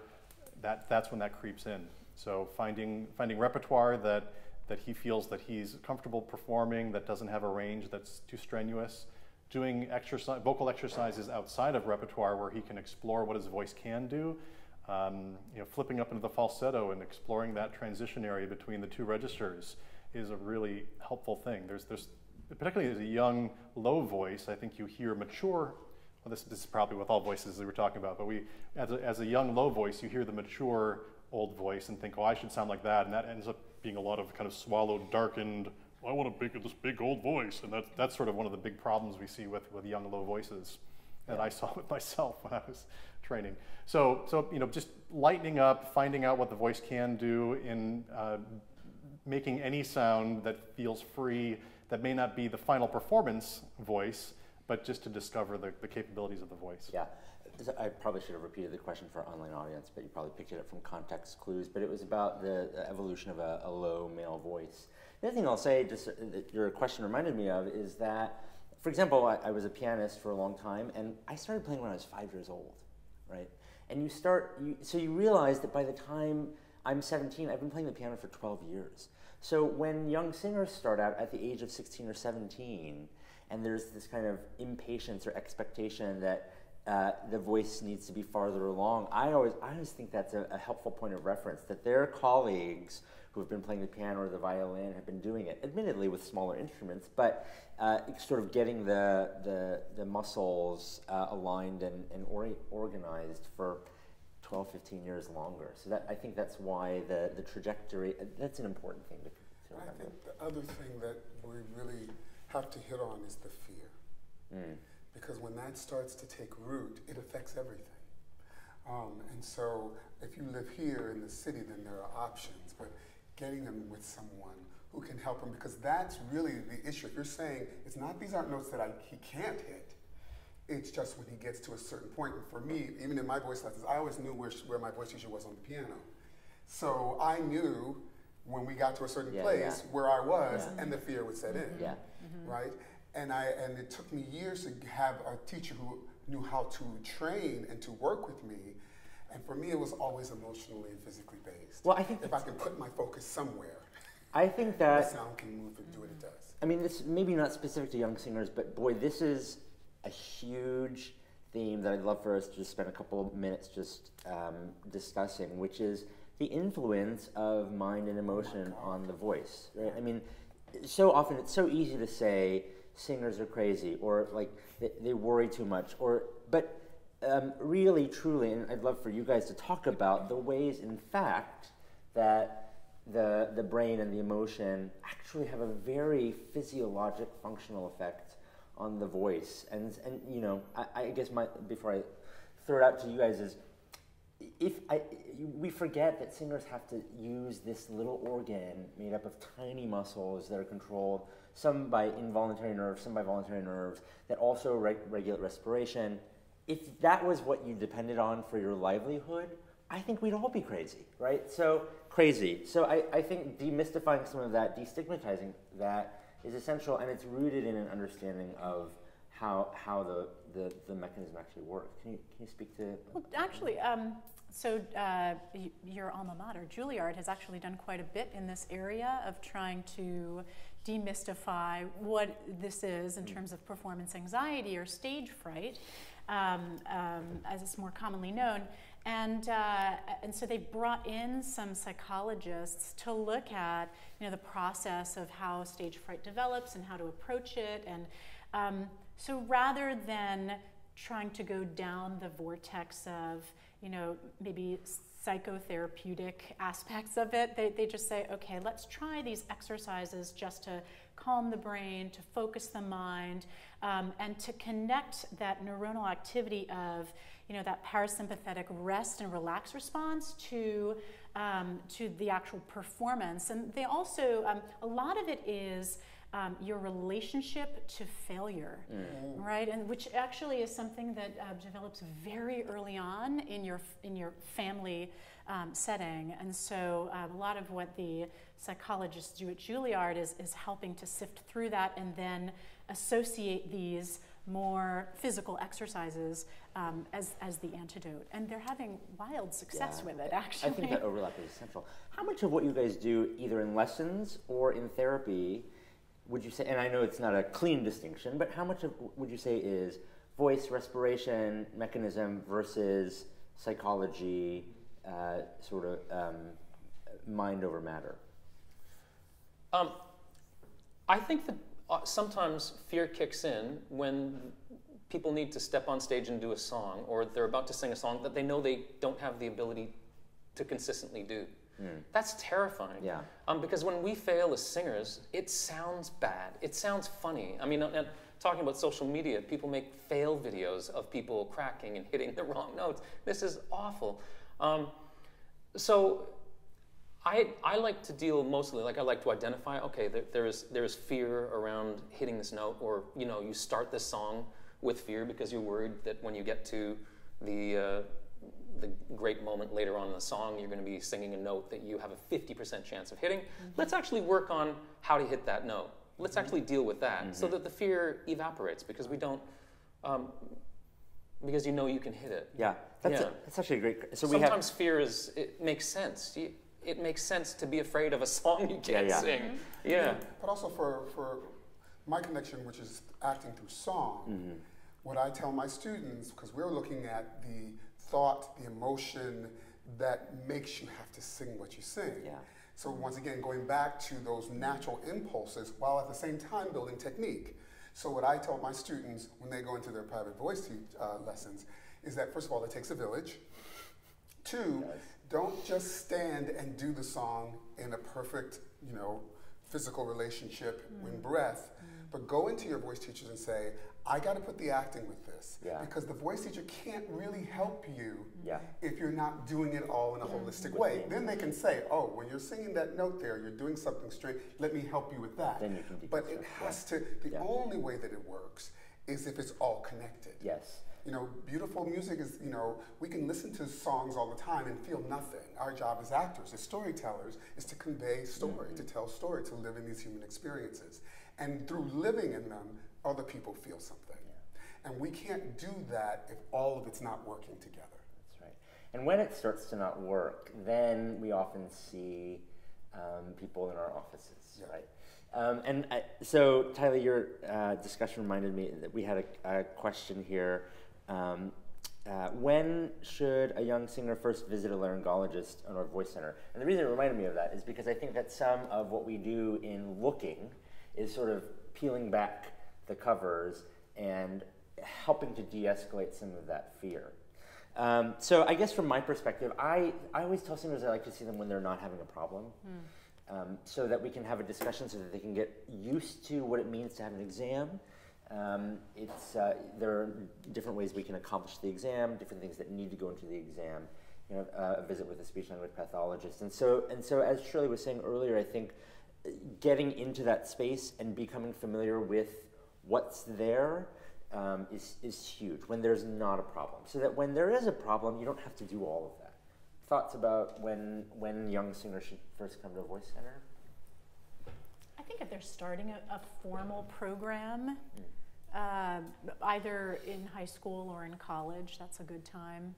that's when that creeps in. So finding repertoire that he feels that he's comfortable performing, that doesn't have a range that's too strenuous. Doing vocal exercises outside of repertoire where he can explore what his voice can do. Flipping up into the falsetto and exploring that transition area between the two registers is a really helpful thing. There's particularly as a young, low voice, I think you hear mature. Well, this is probably with all voices that we're talking about, but as a young, low voice, you hear the mature old voice and think, oh, I should sound like that, and that ends up being a lot of kind of swallowed, darkened, I want to this big old voice, and that's sort of one of the big problems we see with young, low voices that I saw with myself when I was training. So just lightening up, finding out what the voice can do in making any sound that feels free, that may not be the final performance voice, but just to discover the capabilities of the voice. Yeah, I probably should have repeated the question for our online audience, but you probably picked it up from context clues, but it was about the evolution of a low male voice. The other thing I'll say, just that your question reminded me of, is that, for example, I was a pianist for a long time, and I started playing when I was 5 years old, right? And so you realize that by the time I'm 17, I've been playing the piano for 12 years. So when young singers start out at the age of 16 or 17, and there's this kind of impatience or expectation that the voice needs to be farther along, I always think that's a helpful point of reference, that their colleagues who have been playing the piano or the violin have been doing it, admittedly with smaller instruments, but sort of getting the muscles aligned and organized for 12, 15 years longer. So I think that's why the trajectory, that's an important thing to remember. I think the other thing that we really have to hit on is the fear. Because when that starts to take root, it affects everything. And so if you live here in the city, then there are options, but getting them with someone who can help him, because that's really the issue. If you're saying, these aren't notes that he can't hit, it's just when he gets to a certain point. And for me, even in my voice lessons, I always knew where my voice teacher was on the piano. So I knew when we got to a certain place where I was, and the fear would set in, right? And it took me years to have a teacher who knew how to train and to work with me. And for me, it was always emotionally and physically based. Well, I think if I can put my focus somewhere, I think that the sound can move and do what it does. I mean, this maybe not specific to young singers, but boy, this is a huge theme that I'd love for us to just spend a couple of minutes just discussing, which is the influence of mind and emotion on the voice, right? I mean, so often it's so easy to say singers are crazy, or like they worry too much, but really, truly, and I'd love for you guys to talk about the ways, in fact, that the brain and the emotion actually have a very physiologic, functional effect on the voice. And I guess before I throw it out to you guys is, we forget that singers have to use this little organ made up of tiny muscles that are controlled, some by involuntary nerves, some by voluntary nerves, that also regulate respiration. If that was what you depended on for your livelihood, I think we'd all be crazy, right? So crazy. So I think demystifying some of that, destigmatizing that is essential, and it's rooted in an understanding of how the mechanism actually works. Can you speak to? Well, actually, your alma mater, Juilliard, has actually done quite a bit in this area of trying to demystify what this is in terms of performance anxiety or stage fright, as it's more commonly known. And so they brought in some psychologists to look at the process of how stage fright develops and how to approach it. And so rather than trying to go down the vortex of, maybe psychotherapeutic aspects of it. They just say, okay, let's try these exercises just to calm the brain, to focus the mind, and to connect that neuronal activity of, that parasympathetic rest and relax response to the actual performance. And they also, a lot of it is your relationship to failure, right? And which actually is something that develops very early on in your family setting. And so a lot of what the psychologists do at Juilliard is helping to sift through that and then associate these more physical exercises as the antidote. And they're having wild success with it, actually. I think that overlap is essential. How much of what you guys do, either in lessons or in therapy, would you say, and I know it's not a clean distinction, but how much of would you say is voice, respiration, mechanism versus psychology, sort of mind over matter? I think that sometimes fear kicks in when people need to step on stage and do a song, or they're about to sing a song that they know they don't have the ability to consistently do. That's terrifying. Yeah. Because when we fail as singers, it sounds bad. It sounds funny. I mean, talking about social media, people make fail videos of people cracking and hitting the wrong notes. This is awful. So I like to deal mostly, I like to identify, okay, there is fear around hitting this note, or you start this song with fear because you're worried that when you get to the great moment later on in the song, you're going to be singing a note that you have a 50% chance of hitting. Let's actually work on how to hit that note. Let's actually deal with that so that the fear evaporates, because we don't, because you can hit it. Yeah, that's actually a great. So sometimes fear it makes sense. It makes sense to be afraid of a song you can't sing. Yeah. But also for my connection, which is acting through song, what I tell my students, because we're looking at the thought, the emotion that makes you have to sing what you sing. Yeah. So once again, going back to those natural impulses, while at the same time building technique. So what I tell my students when they go into their private voice lessons is that, first of all, it takes a village. Two, don't just stand and do the song in a perfect, physical relationship in breath, but go into your voice teachers and say, I got to put the acting with this, because the voice teacher can't really help you if you're not doing it all in a holistic way. Then they can say, oh, when you're singing that note there, you're doing something strange, let me help you with that. Then you can but it has to, the only way that it works is if it's all connected. Yes. Beautiful music is, we can listen to songs all the time and feel nothing. Our job as actors, as storytellers, is to convey story, to tell story, to live in these human experiences. And through living in them, other people feel something. And we can't do that if all of it's not working together. That's right. And when it starts to not work, then we often see people in our offices, right? So, Tyler, your discussion reminded me that we had a question here. When should a young singer first visit a laryngologist on our voice center? And the reason it reminded me of that is because I think that some of what we do in looking is sort of peeling back the covers and helping to de-escalate some of that fear. So I guess from my perspective, I always tell singers I like to see them when they're not having a problem, so that we can have a discussion so that they can get used to what it means to have an exam. There are different ways we can accomplish the exam, different things that need to go into the exam, a visit with a speech-language pathologist. And so as Shirley was saying earlier, I think getting into that space and becoming familiar with what's there is huge when there's not a problem. So that when there is a problem, you don't have to do all of that. Thoughts about when young singers should first come to a voice center? I think if they're starting a formal program, either in high school or in college, that's a good time,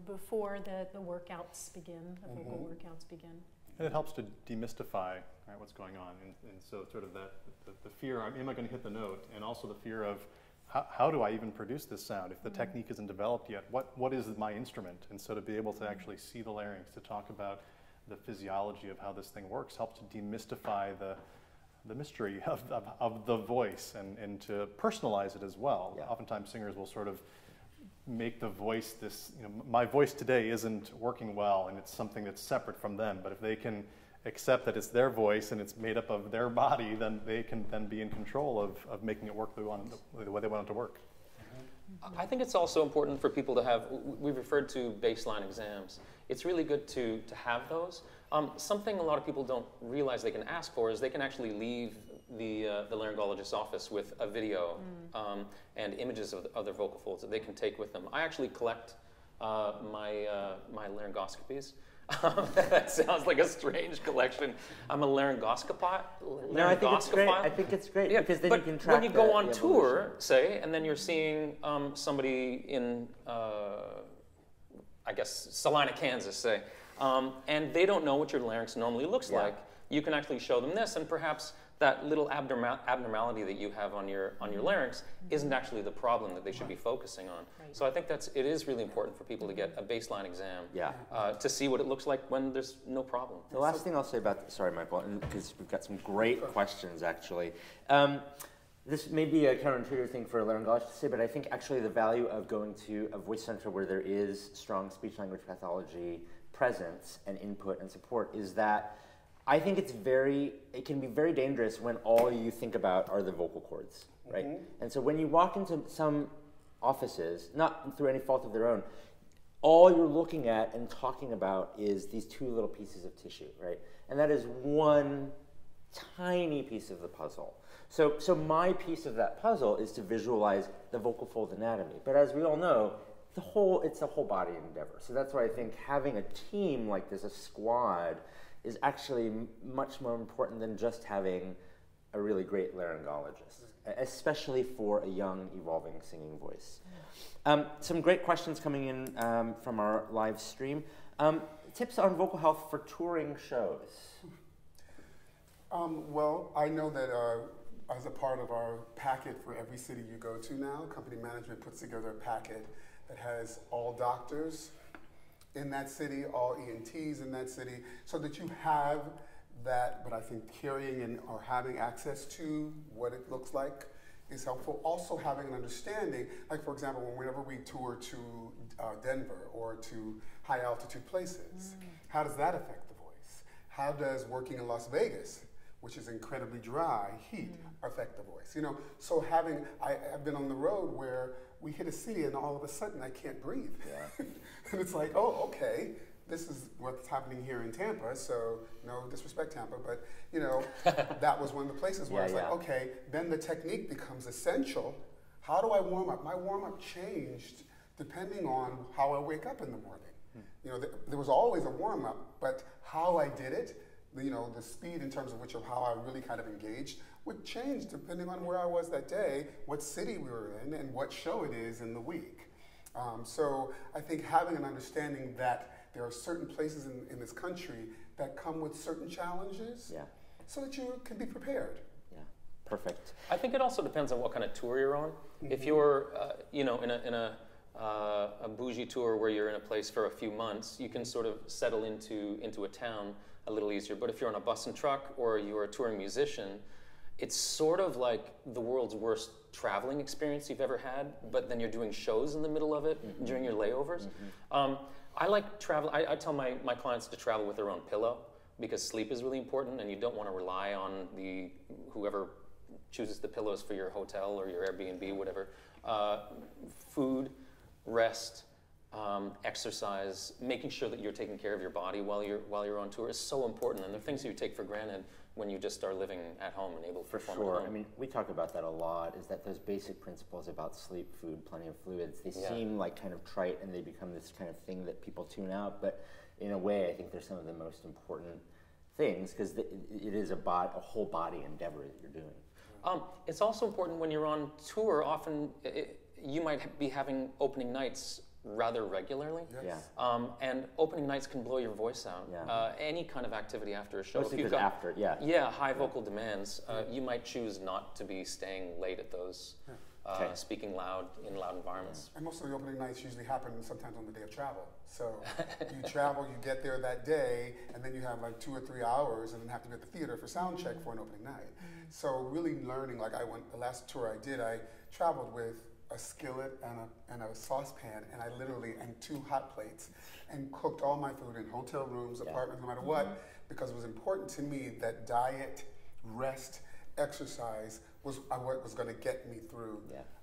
before the workouts begin, the vocal workouts begin. And it helps to demystify what's going on. And so sort of the fear, am I going to hit the note? And also the fear of, how do I even produce this sound if the technique isn't developed yet? What is my instrument? And so to be able to actually see the larynx, to talk about the physiology of how this thing works, helps to demystify the mystery of the voice and to personalize it as well. Yeah. Oftentimes singers will sort of make the voice this, my voice today isn't working well and it's something that's separate from them, but if they can accept that it's their voice and it's made up of their body, then they can then be in control of making it work the way they want it to work. I think it's also important for people to have, we've referred to baseline exams. It's really good to have those. Something a lot of people don't realize they can ask for is they can actually leave the laryngologist's office with a video and images of other vocal folds that they can take with them. I actually collect my laryngoscopies. That sounds like a strange collection. I'm a laryngoscopot. No, I think it's great. I think it's great because then you can track. When you go on tour, say, and then you're seeing somebody in, I guess, Salina, Kansas, say, and they don't know what your larynx normally looks like, you can actually show them this, and perhaps that little abnormality that you have on your larynx isn't actually the problem that they should be focusing on. Right. So I think it is really important for people to get a baseline exam to see what it looks like when there's no problem. The last thing I'll say about, sorry Michael, because we've got some great questions actually. This may be a counterintuitive thing for a laryngologist to say, but I think actually the value of going to a voice center where there is strong speech-language pathology presence and input and support is that I think it can be very dangerous when all you think about are the vocal cords, right? And so when you walk into some offices, not through any fault of their own, all you're looking at and talking about is these two little pieces of tissue, right? And that is one tiny piece of the puzzle. So my piece of that puzzle is to visualize the vocal fold anatomy. But as we all know, it's a whole body endeavor. So that's why I think having a team like this, a squad, is actually much more important than just having a really great laryngologist, especially for a young, evolving singing voice. Some great questions coming in from our live stream. Tips on vocal health for touring shows? Well, I know that as a part of our packet for every city you go to now, company management puts together a packet that has all doctors in that city, all ENTs in that city, so that you have that, but I think carrying or having access to what it looks like is helpful. Also having an understanding, like for example, whenever we tour to Denver or to high altitude places, how does that affect the voice? How does working in Las Vegas, which is incredibly dry, heat, affect the voice? So I've been on the road where we hit a city and all of a sudden I can't breathe. Yeah. And it's like, oh, okay, this is what's happening here in Tampa, so no disrespect Tampa, but that was one of the places where it's like, okay, then the technique becomes essential. How do I warm up? My warm up changed depending on how I wake up in the morning. There was always a warm up, but how I did it, the speed in terms of how I really kind of engaged would change depending on where I was that day, what city we were in, and what show it is in the week. So I think having an understanding that there are certain places in this country that come with certain challenges so that you can be prepared. Yeah, perfect. I think it also depends on what kind of tour you're on. If you're in a bougie tour where you're in a place for a few months, you can sort of settle into a town a little easier. But if you're on a bus and truck or you're a touring musician, it's sort of like the world's worst traveling experience you've ever had, but then you're doing shows in the middle of it during your layovers. I like travel. I tell my clients to travel with their own pillow because sleep is really important and you don't want to rely on whoever chooses the pillows for your hotel or your Airbnb, whatever. Food, rest, exercise, making sure that you're taking care of your body while you're on tour is so important, and they're things that you take for granted when you just are living at home and able to perform at home. I mean, we talk about that a lot, is that those basic principles about sleep, food, plenty of fluids, they seem like kind of trite and they become this kind of thing that people tune out, but in a way I think they're some of the most important things because it is a whole body endeavor that you're doing. It's also important when you're on tour, often you might be having opening nights rather regularly. Yes. And opening nights can blow your voice out. Yeah. Any kind of activity after a show. Mostly if you've got high vocal demands, you might choose not to be staying late at those, speaking loud in loud environments. And most of the opening nights usually happen sometimes on the day of travel. So you travel, you get there that day, and then you have like 2 or 3 hours and then have to be at the theater for sound check for an opening night. So really learning, the last tour I did, I traveled with a skillet and a saucepan, and and 2 hot plates, and cooked all my food in hotel rooms, apartments, no matter what, because it was important to me that diet, rest, exercise was what was going to get me through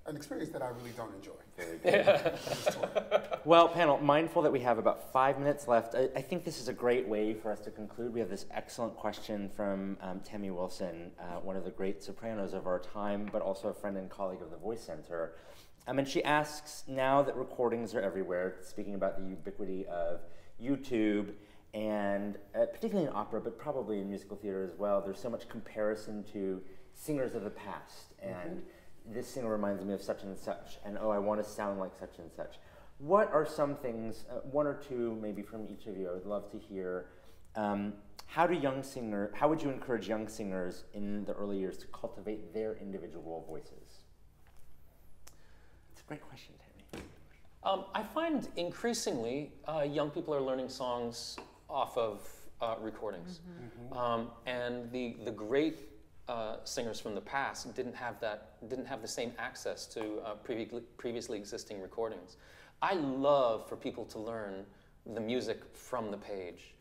an experience that I really don't enjoy. Very good. Well, panel, mindful that we have about 5 minutes left, I think this is a great way for us to conclude. We have this excellent question from Tammy Wilson, one of the great sopranos of our time, but also a friend and colleague of the Voice Center. And she asks, now that recordings are everywhere, speaking about the ubiquity of YouTube, and particularly in opera, but probably in musical theater as well, there's so much comparison to singers of the past. And this singer reminds me of such and such, and oh, I want to sound like such and such. What are some things, one or two maybe from each of you, I would love to hear. How would you encourage young singers in the early years to cultivate their individual voices? It's a great question, Tammy. I find increasingly young people are learning songs off of recordings. And the great singers from the past didn't have the same access to previously existing recordings. I love for people to learn the music from the page,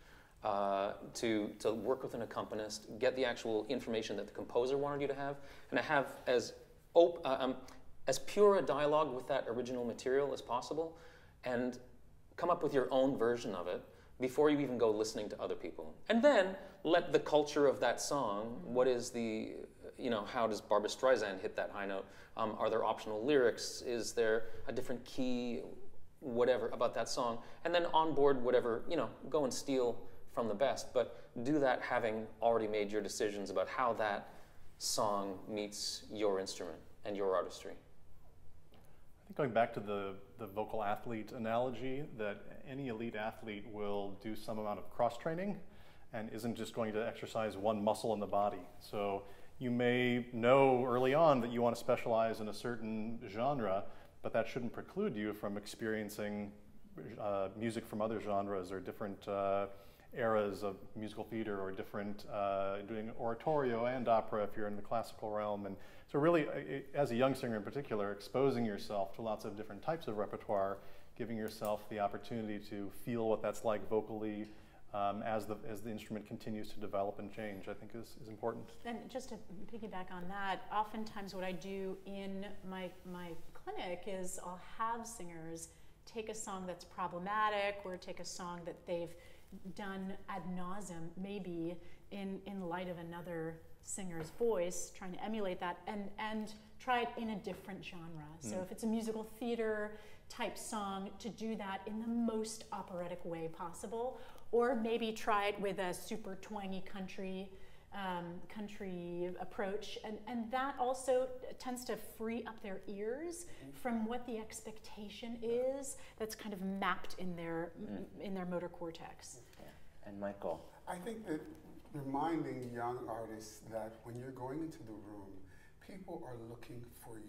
to work with an accompanist, get the actual information that the composer wanted you to have, and to have as pure a dialogue with that original material as possible, and come up with your own version of it before you even go listening to other people. And then let the culture of that song, what is the, how does Barbra Streisand hit that high note? Are there optional lyrics? Is there a different key, whatever, about that song? And then onboard whatever, go and steal from the best, but do that having already made your decisions about how that song meets your instrument and your artistry. I think going back to the vocal athlete analogy, that any elite athlete will do some amount of cross-training and isn't just going to exercise one muscle in the body. So you may know early on that you want to specialize in a certain genre, but that shouldn't preclude you from experiencing music from other genres or different eras of musical theater, or different, doing oratorio and opera if you're in the classical realm. And so really, as a young singer in particular, exposing yourself to lots of different types of repertoire, giving yourself the opportunity to feel what that's like vocally as the instrument continues to develop and change, I think is important. And just to piggyback on that, oftentimes what I do in my clinic is I'll have singers take a song that's problematic, or take a song that they've done ad nauseum, maybe in light of another singer's voice, trying to emulate that, and try it in a different genre. So if it's a musical theater type song, to do that in the most operatic way possible, or maybe try it with a super twangy country approach, and that also tends to free up their ears from what the expectation is that's kind of mapped in their motor cortex. And Michael? I think that reminding young artists that when you're going into the room, people are looking for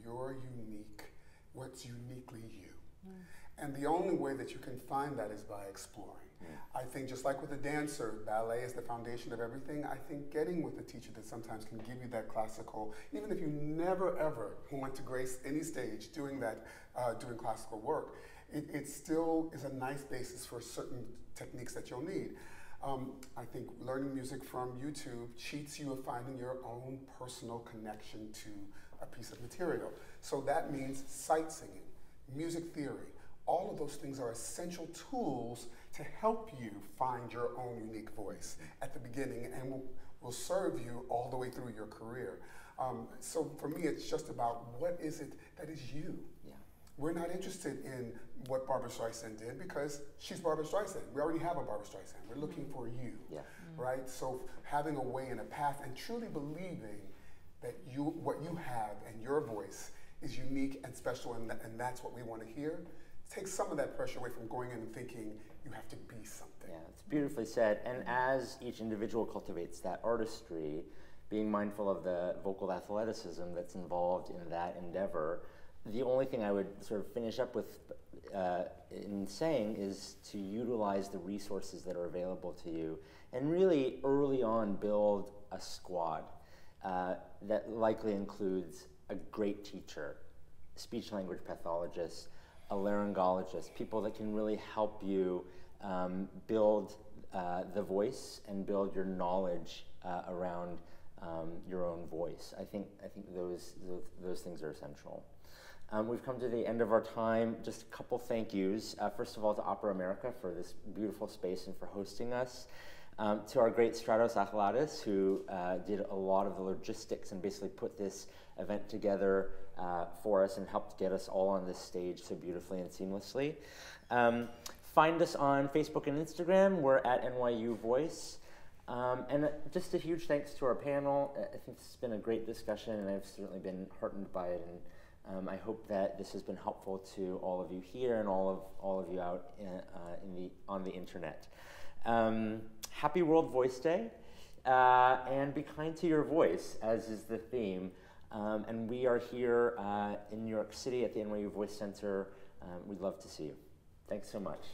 what's uniquely you. And the only way that you can find that is by exploring. I think just like with a dancer, ballet is the foundation of everything. I think getting with a teacher that sometimes can give you that classical, even if you never ever want to grace any stage doing that, doing classical work, it still is a nice basis for certain techniques that you'll need. I think learning music from YouTube cheats you of finding your own personal connection to a piece of material. So that means sight singing, music theory. All of those things are essential tools to help you find your own unique voice at the beginning, and will serve you all the way through your career. So for me, it's just about what is it that is you. We're not interested in what Barbra Streisand did because she's Barbra Streisand. We already have a Barbra Streisand. We're looking for you, right? So having a way and a path, and truly believing that what you have and your voice is unique and special, and that's what we want to hear. Take some of that pressure away from going in and thinking you have to be something. Yeah, it's beautifully said. And as each individual cultivates that artistry, being mindful of the vocal athleticism that's involved in that endeavor, the only thing I would sort of finish up with in saying is to utilize the resources that are available to you, and really early on build a squad that likely includes a great teacher, speech language pathologists, a laryngologist, people that can really help you build the voice and build your knowledge around your own voice. I think those things are essential. We've come to the end of our time. Just a couple thank yous. First of all, to Opera America for this beautiful space and for hosting us. To our great Stratos Achladis, who did a lot of the logistics and basically put this event together for us and helped get us all on this stage so beautifully and seamlessly. Find us on Facebook and Instagram. We're at NYU Voice. And just a huge thanks to our panel. I think this has been a great discussion, and I've certainly been heartened by it. And I hope that this has been helpful to all of you here and all of you out on the internet. Happy World Voice Day, and be kind to your voice, as is the theme. And we are here in New York City at the NYU Voice Center. We'd love to see you. Thanks so much.